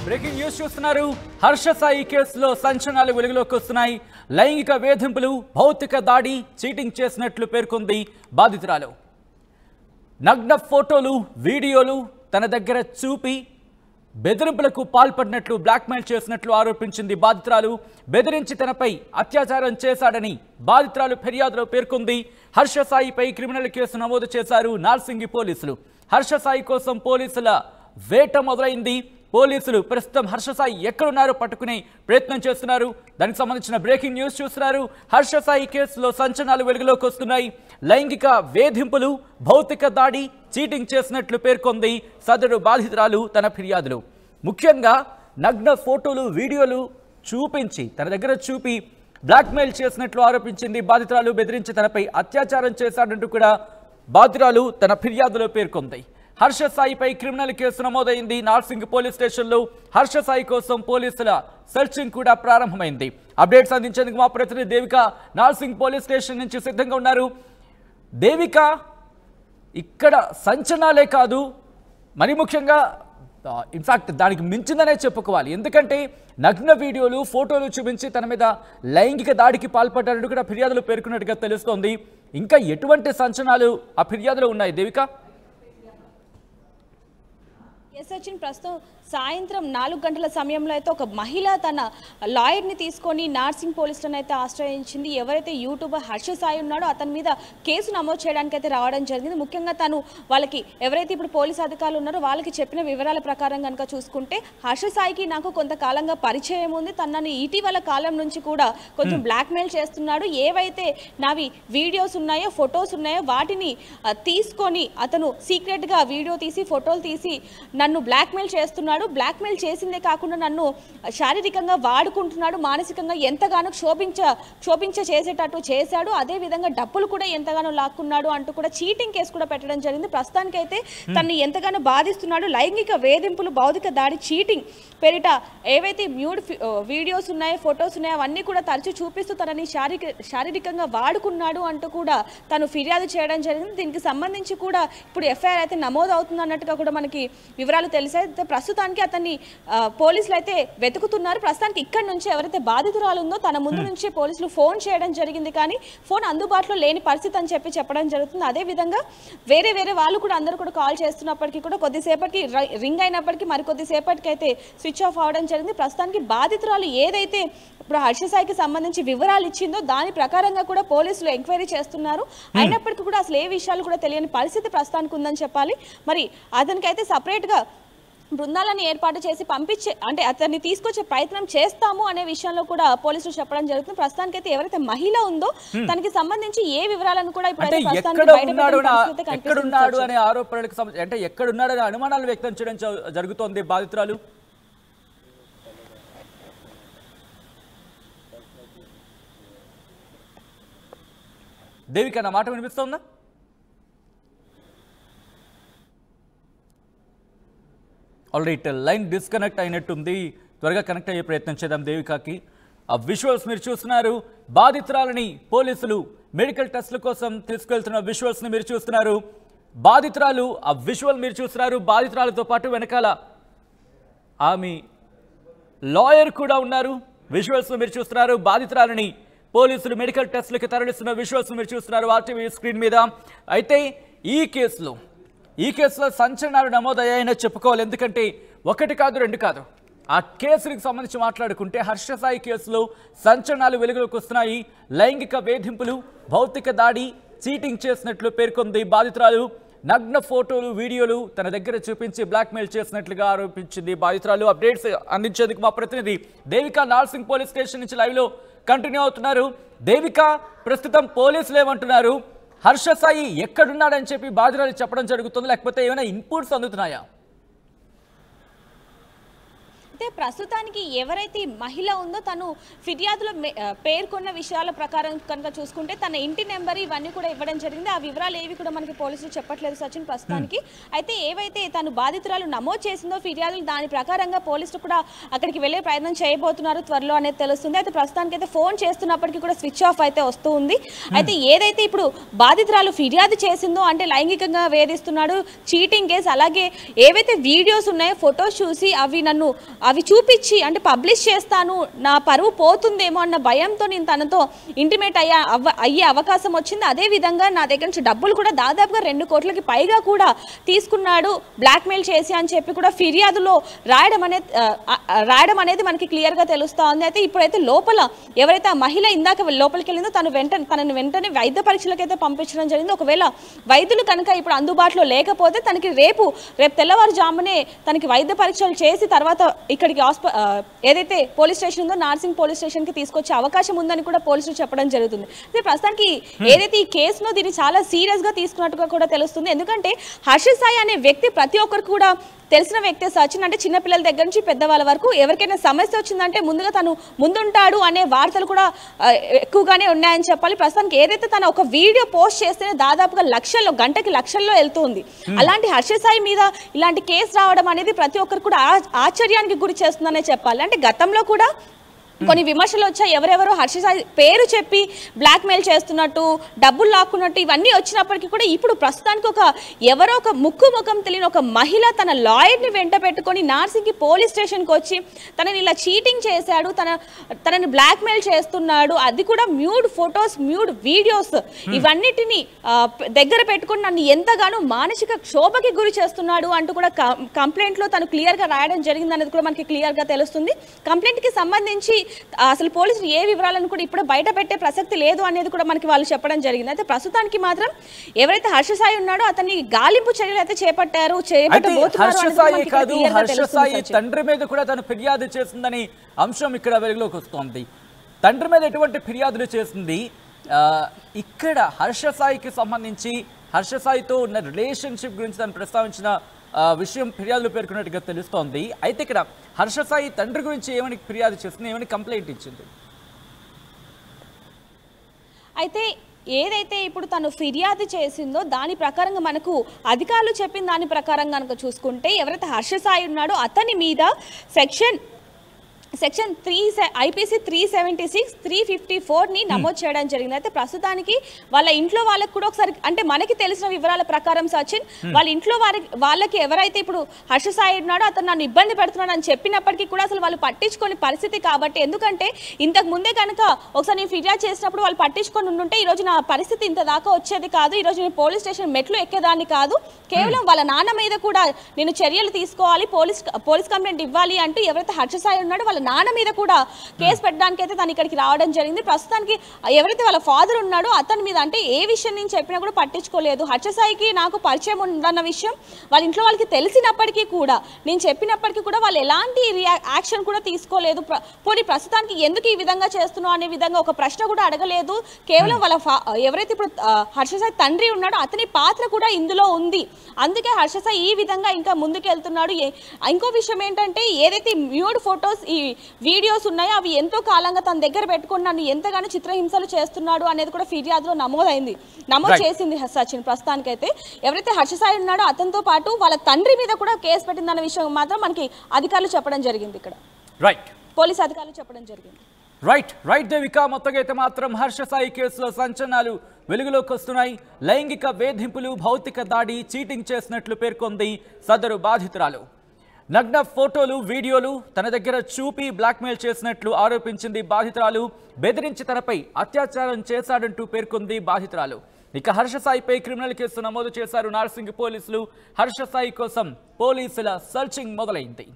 Breaking news చూస్తున్నారు. హర్ష సాయి కేసులో సంచలనాలు వెలుగులోకి వస్తున్నాయి. లైంగిక వేధింపులు, భౌతిక దాడి, చీటింగ్ చేసినట్లు పేర్కొంది బాధితురాలు. నగ్న ఫోటోలు, వీడియోలు తన దగ్గర చూపి బెదిరింపులకు పాల్పడినట్లు, బ్లాక్మెయిల్ చేసినట్లు ఆరోపించింది బాధితురాలు. బెదిరించి తనపై అత్యాచారం చేశాడని బాధితురాలు ఫిర్యాదులో పేర్కొంది. హర్ష సాయిపై క్రిమినల్ కేసు నమోదు చేశారు నార్సింగి పోలీసులు. హర్ష సాయి కోసం పోలీసుల వేట మొదలైంది. పోలీసులు ప్రస్తుతం హర్ష సాయి ఎక్కడున్నారో పట్టుకునే ప్రయత్నం చేస్తున్నారు. దానికి సంబంధించిన బ్రేకింగ్ న్యూస్ చూస్తున్నారు. హర్ష సాయి కేసులో సంచలనాలు వెలుగులోకి వస్తున్నాయి. లైంగిక వేధింపులు, భౌతిక దాడి, చీటింగ్ చేసినట్లు పేర్కొంది సదరు బాధితురాలు తన ఫిర్యాదులు. ముఖ్యంగా నగ్న ఫోటోలు, వీడియోలు చూపించి తన దగ్గర చూపి బ్లాక్మెయిల్ చేసినట్లు ఆరోపించింది బాధితురాలు. బెదిరించి తనపై అత్యాచారం చేశాడంటూ కూడా బాధితురాలు తన ఫిర్యాదులో పేర్కొంది. హర్ష సాయిపై క్రిమినల్ కేసు నమోదైంది నార్సింగ్ పోలీస్ స్టేషన్లో. హర్ష సాయి కోసం పోలీసుల సెర్చింగ్ కూడా ప్రారంభమైంది. అప్డేట్స్ అందించేందుకు మా ప్రతినిధి దేవిక నార్సింగ్ పోలీస్ స్టేషన్ నుంచి సిద్ధంగా ఉన్నారు. దేవిక, ఇక్కడ సంచలనాలే కాదు, మరి ముఖ్యంగా ఇన్ఫాక్ట్ దానికి మించిందనే చెప్పుకోవాలి. ఎందుకంటే నగ్న వీడియోలు, ఫోటోలు చూపించి తన మీద లైంగిక దాడికి పాల్పడ్డారంటూ కూడా ఫిర్యాదులు పేర్కొన్నట్టుగా తెలుస్తోంది. ఇంకా ఎటువంటి సంచలనాలు ఆ ఫిర్యాదులో ఉన్నాయి దేవిక? సచిన్, ప్రస్తుతం సాయంత్రం 4 గంటల సమయంలో అయితే ఒక మహిళ తన లాయర్ని తీసుకొని నార్సింగ్ పోలీసులను అయితే ఆశ్రయించింది. ఎవరైతే యూట్యూబర్ హర్ష సాయి ఉన్నాడో అతని మీద కేసు నమోదు చేయడానికి అయితే రావడం జరిగింది. ముఖ్యంగా తను వాళ్ళకి ఎవరైతే ఇప్పుడు పోలీసు అధికారులు ఉన్నారో వాళ్ళకి చెప్పిన వివరాల ప్రకారం కనుక చూసుకుంటే, హర్ష సాయికి నాకు కొంతకాలంగా పరిచయం ఉంది. తనని ఇటీవల కాలం నుంచి కూడా కొంచెం బ్లాక్మెయిల్ చేస్తున్నాడు. ఏవైతే నావి వీడియోస్ ఉన్నాయో, ఫొటోస్ ఉన్నాయో వాటిని తీసుకొని అతను సీక్రెట్గా వీడియో తీసి, ఫోటోలు తీసి నన్ను బ్లాక్మెయిల్ చేస్తున్నాడు. బ్లాక్మెయిల్ చేసిందే కాకుండా నన్ను శారీరకంగా వాడుకుంటున్నాడు. మానసికంగా ఎంతగానో క్షోభించ చేసేటట్టు చేశాడు. అదేవిధంగా డబ్బులు కూడా ఎంతగానో లాక్కున్నాడు అంటూ కూడా చీటింగ్ కేసు కూడా పెట్టడం జరిగింది. ప్రస్తుతానికైతే తనని ఎంతగానో బాధిస్తున్నాడు. లైంగిక వేధింపులు, భౌతిక దాడి, చీటింగ్ పేరిట ఏవైతే న్యూడ్ వీడియోస్ ఉన్నాయో, ఫొటోస్ ఉన్నాయో అవన్నీ కూడా తరచూ చూపిస్తూ తనని శారీరకంగా వాడుకున్నాడు అంటూ కూడా తను ఫిర్యాదు చేయడం జరిగింది. దీనికి సంబంధించి కూడా ఇప్పుడు ఎఫ్ఐఆర్ అయితే నమోదు అవుతుంది అన్నట్టుగా కూడా మనకి వివరాలు తెలిసాయి. ప్రస్తుతానికి అతన్ని పోలీసులు అయితే వెతుకుతున్నారు. ప్రస్తుతానికి ఇక్కడ నుంచి ఎవరైతే బాధితురాలు ఉందో తన ముందు నుంచి పోలీసులు ఫోన్ చేయడం జరిగింది, కానీ ఫోన్ అందుబాటులో లేని పరిస్థితి అని చెప్పడం జరుగుతుంది. అదేవిధంగా వేరే వాళ్ళు కూడా అందరూ కూడా కాల్ చేస్తున్నప్పటికీ కూడా కొద్దిసేపటికి రింగ్ అయినప్పటికీ మరికొద్దిసేపటికి అయితే స్విచ్ ఆఫ్ అవడం జరిగింది. ప్రస్తుతానికి బాధితురాలు ఏదైతే ఇప్పుడు హర్ష సాయికి సంబంధించి వివరాలు ఇచ్చిందో దాని ప్రకారంగా కూడా పోలీసులు ఎంక్వైరీ చేస్తున్నారు. అయినప్పటికీ కూడా అసలు ఏ విషయాలు కూడా తెలియని పరిస్థితి ప్రస్తుతానికి ఉందని చెప్పాలి. మరి అతనికైతే సపరేట్గా బృందాలను ఏర్పాటు చేసి పంపించే, అంటే అతన్ని తీసుకొచ్చే ప్రయత్నం చేస్తాము అనే విషయంలో కూడా పోలీసులు చెప్పడం జరుగుతుంది. ప్రస్తుతానికి అయితే ఎవరైతే మహిళ ఉందో తనకి సంబంధించి ఏ వివరాలను కూడా ఇప్పుడు ఎక్కడున్నాడు అనే ఆరోపణలకు సంబంధించి, అంటే ఎక్కడున్నాడు అనే అనుమానాలు వ్యక్తం చేయడం జరుగుతోంది బాధితురాలు. దేవిక, నా మాట వినిపిస్తోందా? ఆల్రైట్, లైన్ డిస్కనెక్ట్ అయినట్టుంది. త్వరగా కనెక్ట్ అయ్యే ప్రయత్నం చేద్దాం దేవికాకి. ఆ విజువల్స్ మీరు చూస్తున్నారు. బాధితురాలని పోలీసులు మెడికల్ టెస్ట్ల కోసం తీసుకెళ్తున్న విజువల్స్ని మీరు చూస్తున్నారు. బాధితురాలు, ఆ విజువల్ మీరు చూస్తున్నారు. బాధితురాలతో పాటు వెనకాల ఆమె లాయర్ కూడా ఉన్నారు. విజువల్స్ మీరు చూస్తున్నారు. బాధితురాలని పోలీసులు మెడికల్ టెస్ట్లకి తరలిస్తున్న విజువల్స్ మీరు చూస్తున్నారు ఆర్టీవీ స్క్రీన్ మీద. అయితే ఈ కేసులో సంచలనాలు నమోదయ్యాయని చెప్పుకోవాలి. ఎందుకంటే ఒకటి కాదు, రెండు కాదు. ఆ కేసులకు సంబంధించి మాట్లాడుకుంటే హర్ష సాయి కేసులో సంచలనాలు వెలుగులోకి వస్తున్నాయి. లైంగిక వేధింపులు, భౌతిక దాడి, చీటింగ్ చేసినట్లు పేర్కొంది బాధితురాలు. నగ్న ఫోటోలు, వీడియోలు తన దగ్గర చూపించి బ్లాక్మెయిల్ చేసినట్లుగా ఆరోపించింది బాధితురాలు. అప్డేట్స్ అందించేందుకు మా ప్రతినిధి దేవిక నార్సింగ్ పోలీస్ స్టేషన్ నుంచి లైవ్లో కంటిన్యూ అవుతున్నారు. దేవిక, ప్రస్తుతం పోలీసులు ఏమంటున్నారు? హర్ష సాయి ఎక్కడున్నాడని చెప్పి బాధితురాలు చెప్పడం జరుగుతుంది, లేకపోతే ఏమైనా ఇన్పుట్స్ అందుతున్నాయా? అయితే ప్రస్తుతానికి ఎవరైతే మహిళ ఉందో తను ఫిర్యాదులో పేర్కొన్న విషయాల ప్రకారం కనుక చూసుకుంటే తన ఇంటి నెంబర్ ఇవన్నీ కూడా ఇవ్వడం జరిగింది. ఆ వివరాలు ఏవి కూడా మనకి పోలీసులు చెప్పట్లేదు సచిన్ ప్రస్తుతానికి. అయితే ఏవైతే తను బాధితురాలు నమోదు చేసిందో ఫిర్యాదులు, దాని ప్రకారంగా పోలీసులు కూడా అక్కడికి వెళ్ళే ప్రయత్నం చేయబోతున్నారు త్వరలో అనేది తెలుస్తుంది. అయితే ప్రస్తుతానికి అయితే ఫోన్ చేస్తున్నప్పటికీ కూడా స్విచ్ ఆఫ్ అయితే వస్తూ ఉంది. అయితే ఏదైతే ఇప్పుడు బాధితురాలు ఫిర్యాదు చేసిందో, అంటే లైంగికంగా వేధిస్తున్నాడు, చీటింగ్ కేసు, అలాగే ఏవైతే వీడియోస్ ఉన్నాయో ఫొటోస్ చూసి అవి అవి చూపించి అంటే పబ్లిష్ చేస్తాను, నా పరువు పోతుందేమో అన్న భయంతో నేను తనతో ఇంటిమేట్ అయ్యే అవకాశం వచ్చింది. అదేవిధంగా నా దగ్గర నుంచి డబ్బులు కూడా దాదాపుగా 2 కోట్లకి పైగా కూడా తీసుకున్నాడు బ్లాక్మెయిల్ చేసి అని చెప్పి కూడా ఫిర్యాదులో రాయడం అనేది మనకి క్లియర్గా తెలుస్తూ ఉంది. అయితే ఇప్పుడైతే లోపల ఎవరైతే ఆ మహిళ ఇందాక లోపలికి వెళ్ళిందో తనని వెంటనే వైద్య పరీక్షలకైతే పంపించడం జరిగింది. ఒకవేళ వైద్యులు కనుక ఇప్పుడు అందుబాటులో లేకపోతే తనకి రేపు తెల్లవారుజామునే తనకి వైద్య పరీక్షలు చేసి తర్వాత ఇక్కడికి ఏదైతే పోలీస్ స్టేషన్ ఉందో నార్సింగ్ పోలీస్ స్టేషన్కి తీసుకొచ్చే అవకాశం ఉందని కూడా పోలీసులు చెప్పడం జరుగుతుంది. అయితే ప్రస్తుతానికి ఏదైతే ఈ కేసులో దీన్ని చాలా సీరియస్గా తీసుకున్నట్టుగా కూడా తెలుస్తుంది. ఎందుకంటే హర్ష సాయి అనే వ్యక్తి ప్రతి ఒక్కరికి కూడా తెలిసిన వ్యక్తి సచిన్, అంటే చిన్నపిల్లల దగ్గర నుంచి పెద్దవాళ్ళ వరకు ఎవరికైనా సమస్య వచ్చిందంటే ముందుగా తను ముందుంటాడు అనే వార్తలు కూడా ఎక్కువగానే ఉన్నాయని చెప్పాలి. ప్రస్తుతానికి ఏదైతే తన ఒక వీడియో పోస్ట్ చేస్తేనే దాదాపుగా గంటకి లక్షల్లో వెళ్తుంది. అలాంటి హర్ష సాయి మీద ఇలాంటి కేసు రావడం అనేది ప్రతి ఒక్కరు కూడా ఆశ్చర్యానికి గురి చేస్తుందనే చెప్పాలి. అంటే గతంలో కూడా కొన్ని విమర్శలు వచ్చాయి, ఎవరెవరో హర్ష సాయి పేరు చెప్పి బ్లాక్మెయిల్ చేస్తున్నట్టు, డబ్బులు లాక్కున్నట్టు ఇవన్నీ వచ్చినప్పటికీ కూడా ఇప్పుడు ప్రస్తుతానికి ఎవరో ఒక ముఖం తెలియని ఒక మహిళ తన లాయర్ని వెంట పెట్టుకొని నార్సింగ్కి పోలీస్ స్టేషన్కి వచ్చి తనని ఇలా చీటింగ్ చేశాడు, తనని బ్లాక్మెయిల్ చేస్తున్నాడు, అది కూడా మ్యూడ్ ఫొటోస్ మ్యూడ్ వీడియోస్ ఇవన్నిటిని దగ్గర పెట్టుకొని నన్ను ఎంతగానో మానసిక క్షోభకి గురి చేస్తున్నాడు అంటూ కూడా కంప్లైంట్లో తను క్లియర్గా రాయడం జరిగింది అనేది కూడా మనకి క్లియర్గా తెలుస్తుంది. కంప్లైంట్కి సంబంధించి అసలు పోలీసులు ఏ వివరాలను కూడా ఇప్పుడు బయట పెట్టే ప్రసక్తి లేదు అనేది కూడా మనకి వాళ్ళు చెప్పడం జరిగింది. అయితే ప్రస్తుతానికి మాత్రం ఎవరైతే హర్ష సాయి ఉన్నాడో అతన్ని గాలింపు చర్యలు అయితే చేపట్టారు. హర్ష సాయి తండ్రి మీద కూడా తను ఫిర్యాదు చేసిందని అంశం ఇక్కడ వెలుగులోకి వస్తోంది. తండ్రి మీద ఎటువంటి ఫిర్యాదులు చేసింది, ఇక్కడ హర్ష సాయికి సంబంధించి హర్ష సాయితో ఉన్న రిలేషన్షిప్ గురించి తను ప్రస్తావించిన విషయం ఫిర్యాదులు పేర్కొన్నట్టుగా తెలుస్తోంది. అయితే ఇక్కడ హర్ష సాయి తండ్రి గురించి ఏమని ఫిర్యాదు చేస్తుంది, ఏమని కంప్లైంట్ ఇచ్చింది? అయితే ఏదైతే ఇప్పుడు తను ఫిర్యాదు చేసిందో దాని ప్రకారంగా మనకు అధికారులు చెప్పిన దాని ప్రకారం కనుక చూసుకుంటే ఎవరైతే హర్ష సాయి ఉన్నాడో అతని మీద సెక్షన్ ఐపీసీ 376, 354ని నమోదు చేయడం జరిగింది. అయితే ప్రస్తుతానికి వాళ్ళ ఇంట్లో వాళ్ళకి కూడా ఒకసారి అంటే మనకి తెలిసిన వివరాల ప్రకారం సచిన్ వాళ్ళ ఇంట్లో వాళ్ళకి ఎవరైతే ఇప్పుడు హర్ష సాయి ఉన్నాడో అతను నన్ను ఇబ్బంది పెడుతున్నాడు అని చెప్పినప్పటికీ కూడా అసలు వాళ్ళు పట్టించుకొని పరిస్థితి కాబట్టి, ఎందుకంటే ఇంతకు ముందే కనుక ఒకసారి నేను ఫిర్యాదు చేసినప్పుడు వాళ్ళు పట్టించుకొని ఉండుంటే ఈరోజు నా పరిస్థితి ఇంత దాకా వచ్చేది కాదు, ఈరోజు నేను పోలీస్ స్టేషన్ మెట్లు ఎక్కేదాన్ని కాదు, కేవలం వాళ్ళ నాన్న మీద కూడా నేను చర్యలు తీసుకోవాలి, పోలీస్ కంప్లైంట్ ఇవ్వాలి అంటూ ఎవరైతే హర్ష సాయి ఉన్నాడో వాళ్ళ నాన్న మీద కూడా కేసు పెట్టడానికి అయితే తను ఇక్కడికి రావడం జరిగింది. ప్రస్తుతానికి ఎవరైతే వాళ్ళ ఫాదర్ ఉన్నాడో అతని మీద అంటే ఏ విషయం నేను చెప్పినా కూడా పట్టించుకోలేదు. హర్ష సాయికి నాకు పరిచయం ఉందన్న విషయం వాళ్ళ ఇంట్లో వాళ్ళకి తెలిసినప్పటికీ కూడా నేను చెప్పినప్పటికీ కూడా వాళ్ళు ఎలాంటి యాక్షన్ కూడా తీసుకోలేదు. పోనీ ప్రస్తుతానికి ఎందుకు ఈ విధంగా చేస్తున్నావు అనే విధంగా ఒక ప్రశ్న కూడా అడగలేదు. కేవలం వాళ్ళ ఎవరైతే ఇప్పుడు హర్ష సాయి తండ్రి ఉన్నాడో అతని పాత్ర కూడా ఇందులో ఉంది, అందుకే హర్ష సాయి ఈ విధంగా ఇంకా ముందుకు వెళ్తున్నాడు. ఇంకో విషయం ఏంటంటే ఏదైతే మ్యూడ్ ఫొటోస్ ఈ వీడియోస్ ఉన్నాయో అవి ఎంతో కాలంగా తన దగ్గర పెట్టుకుని నన్ను ఎంతగానో చిత్రహింసలు చేస్తున్నాడు అనేది కూడా ఫిర్యాదులో నమోదు చేసింది సచిన్. ప్రస్తుతానికైతే ఎవరైతే హర్ష సాయి ఉన్నాడో అతనితో పాటు వాళ్ళ తండ్రి మీద కూడా కేసు పెట్టిందన్న విషయం మాత్రం మనకి అధికారులు చెప్పడం జరిగింది. ఇక్కడ పోలీస్ అధికారులు చెప్పడం జరిగింది. రైట్ దేవిక, మొత్తంగా అయితే మాత్రం హర్ష సాయి కేసులో సంచలనాలు వెలుగులోకి వస్తున్నాయి. లైంగిక వేధింపులు, భౌతిక దాడి, చీటింగ్ చేసినట్లు పేర్కొంది సదరు బాధితురాలు. నగ్న ఫోటోలు, వీడియోలు తన దగ్గర చూపి బ్లాక్మెయిల్ చేసినట్లు ఆరోపించింది బాధితురాలు. బెదిరించి తనపై అత్యాచారం చేశాడంటూ పేర్కొంది బాధితురాలు. ఇక హర్ష సాయిపై క్రిమినల్ కేసు నమోదు చేశారు నార్సింగ్ పోలీసులు. హర్ష సాయి కోసం పోలీసుల సర్చింగ్ మొదలైంది.